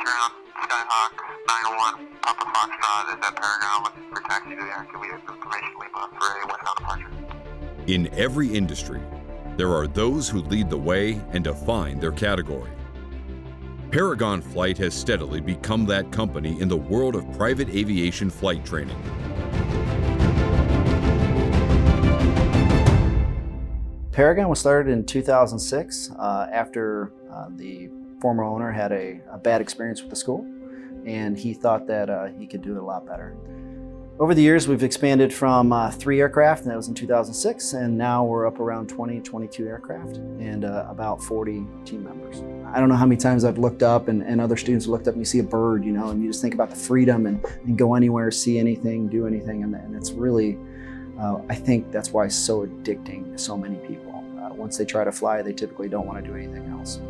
ground, Skyhawk, 901, Papa Foxtrot is at Paragon looking for taxi to the activated information Lima for a westbound departure. In every industry, there are those who lead the way and define their category. Paragon Flight has steadily become that company in the world of private aviation flight training. Paragon was started in 2006 after the former owner had a bad experience with the school, and he thought that he could do it a lot better. Over the years, we've expanded from 3 aircraft, and that was in 2006, and now we're up around 22 aircraft and about 40 team members. I don't know how many times I've looked up and other students have looked up and you see a bird, you know, and you just think about the freedom and go anywhere, see anything, do anything, and it's really, I think that's why it's so addicting to so many people. Once they try to fly, they typically don't want to do anything else.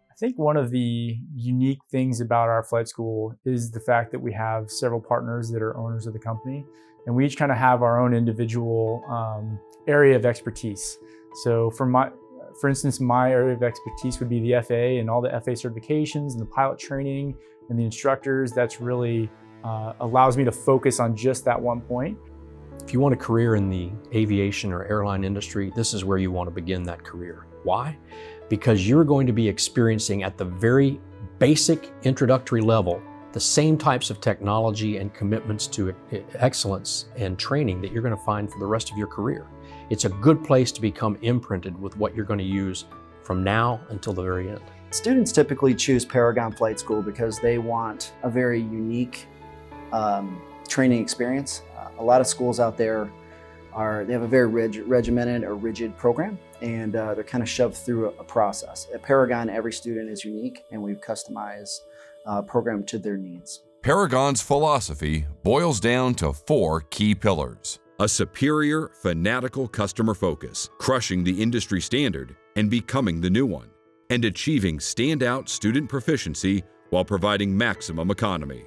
I think one of the unique things about our flight school is the fact that we have several partners that are owners of the company, and we each kind of have our own individual area of expertise. So for instance, my area of expertise would be the FAA and all the FAA certifications and the pilot training and the instructors. That's really allows me to focus on just that one point. If you want a career in the aviation or airline industry, this is where you want to begin that career. Why? Because you're going to be experiencing at the very basic introductory level the same types of technology and commitments to excellence and training that you're going to find for the rest of your career. It's a good place to become imprinted with what you're going to use from now until the very end. Students typically choose Paragon Flight School because they want a very unique training experience. A lot of schools out there they have a very regimented or rigid program, and they're kind of shoved through a process. At Paragon, every student is unique, and we've customized a program to their needs. Paragon's philosophy boils down to 4 key pillars: a superior, fanatical customer focus, crushing the industry standard and becoming the new one, and achieving standout student proficiency while providing maximum economy.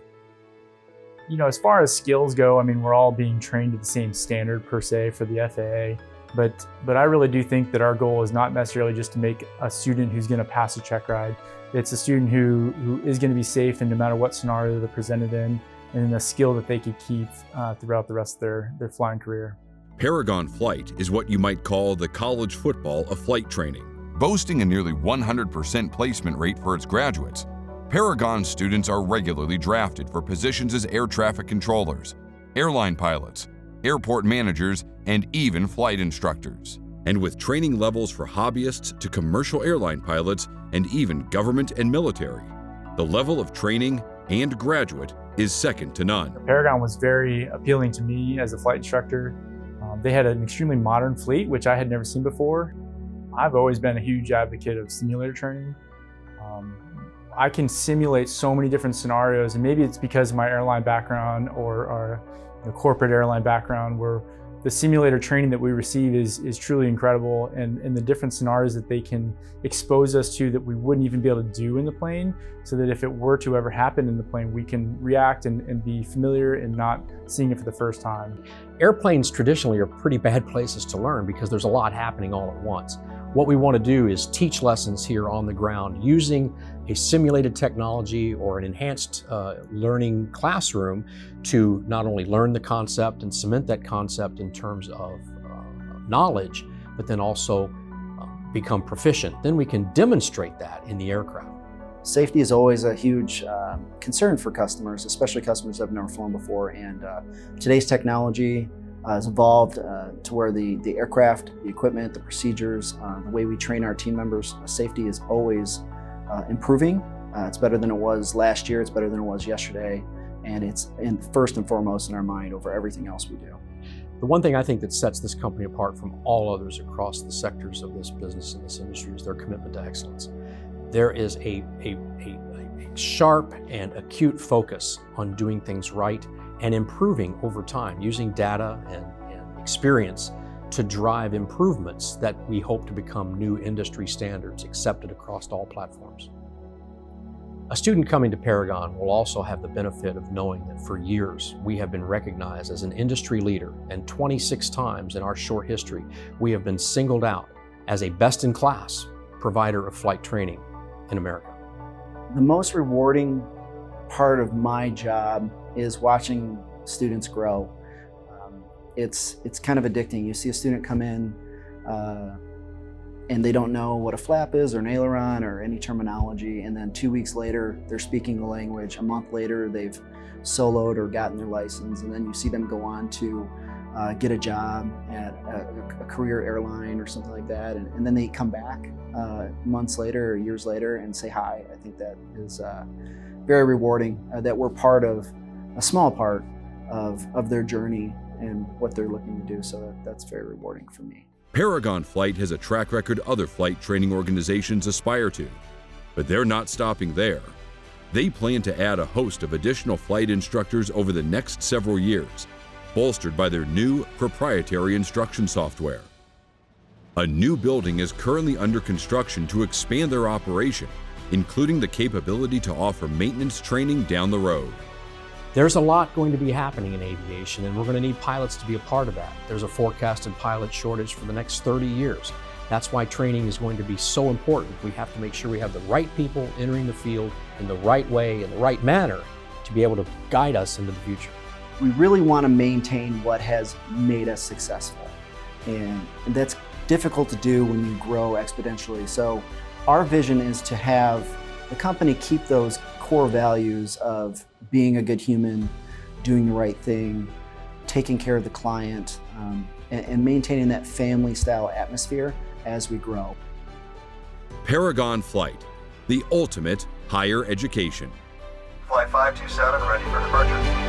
You know, as far as skills go, I mean, we're all being trained to the same standard per se for the FAA, but I really do think that our goal is not necessarily just to make a student who's going to pass a check ride. It's a student who is going to be safe in no matter what scenario they're presented in, and a skill that they could keep throughout the rest of their flying career. Paragon Flight is what you might call the college football of flight training. Boasting a nearly 100% placement rate for its graduates, Paragon students are regularly drafted for positions as air traffic controllers, airline pilots, airport managers, and even flight instructors. And with training levels for hobbyists to commercial airline pilots and even government and military, the level of training and graduate is second to none. Paragon was very appealing to me as a flight instructor. They had an extremely modern fleet, which I had never seen before. I've always been a huge advocate of simulator training. I can simulate so many different scenarios, and maybe it's because of my airline background or corporate airline background, where the simulator training that we receive is truly incredible, and the different scenarios that they can expose us to that we wouldn't even be able to do in the plane, so that if it were to ever happen in the plane, we can react and be familiar and not seeing it for the first time. Airplanes traditionally are pretty bad places to learn because there's a lot happening all at once. What we want to do is teach lessons here on the ground using a simulated technology or an enhanced learning classroom to not only learn the concept and cement that concept in terms of knowledge, but then also become proficient. Then we can demonstrate that in the aircraft. Safety is always a huge concern for customers, especially customers that have never flown before. And today's technology has evolved to where the aircraft, the equipment, the procedures, the way we train our team members, safety is always improving. It's better than it was last year, it's better than it was yesterday, and it's first and foremost in our mind over everything else we do. The one thing I think that sets this company apart from all others across the sectors of this business and this industry is their commitment to excellence. There is a sharp and acute focus on doing things right and improving over time, using data and experience to drive improvements that we hope to become new industry standards accepted across all platforms. A student coming to Paragon will also have the benefit of knowing that for years we have been recognized as an industry leader, and 26 times in our short history we have been singled out as a best-in-class provider of flight training in America. The most rewarding part of my job is watching students grow. It's kind of addicting. You see a student come in and they don't know what a flap is or an aileron or any terminology, and then 2 weeks later they're speaking the language. A month later they've soloed or gotten their license, and then you see them go on to get a job at a career airline or something like that, and then they come back months later or years later and say hi. I think that is very rewarding, that we're part of, a small part of their journey and what they're looking to do, so that's very rewarding for me. Paragon Flight has a track record other flight training organizations aspire to, but they're not stopping there. They plan to add a host of additional flight instructors over the next several years, bolstered by their new proprietary instruction software. A new building is currently under construction to expand their operation, including the capability to offer maintenance training down the road. There's a lot going to be happening in aviation, and we're going to need pilots to be a part of that. There's a forecasted pilot shortage for the next 30 years. That's why training is going to be so important. We have to make sure we have the right people entering the field in the right way, in the right manner, to be able to guide us into the future. We really want to maintain what has made us successful, and that's difficult to do when you grow exponentially. So our vision is to have the company keep those core values of being a good human, doing the right thing, taking care of the client, and maintaining that family-style atmosphere as we grow. Paragon Flight, the ultimate higher education. Flight 527 ready for departure.